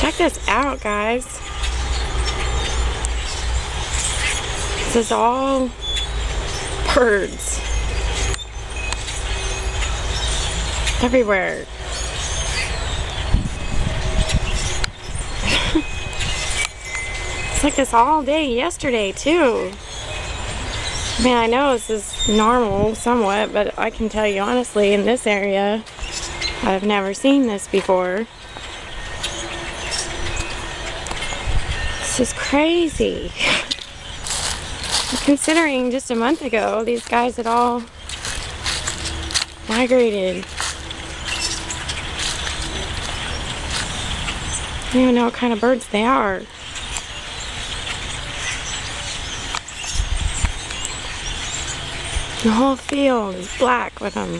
Check this out, guys. This is all birds. Everywhere. It's like this all day yesterday, too. I mean, I know this is normal somewhat, but I can tell you honestly, in this area, I've never seen this before. This is crazy. Considering just a month ago, these guys had all migrated. I don't even know what kind of birds they are. The whole field is black with them.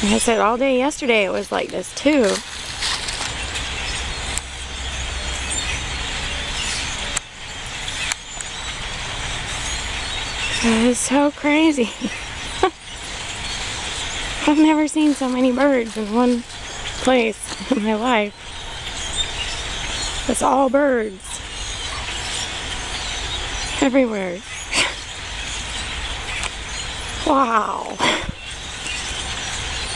Like I said, all day yesterday it was like this too. It is so crazy. I've never seen so many birds in one place in my life. It's all birds. Everywhere. Wow.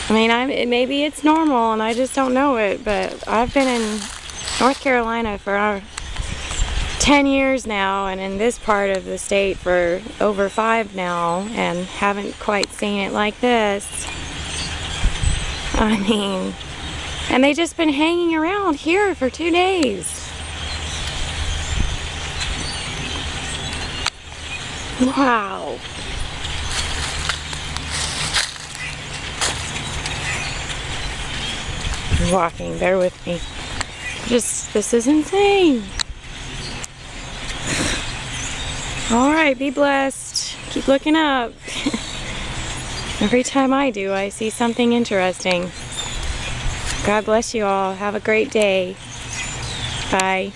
I mean, maybe it's normal and I just don't know it, but I've been in North Carolina for 10 years now and in this part of the state for over 5 now and haven't quite seen it like this. I mean, and they just been hanging around here for 2 days. Wow. I'm walking, bear with me. This is insane. Alright, be blessed. Keep looking up. Every time I do, I see something interesting. God bless you all. Have a great day. Bye.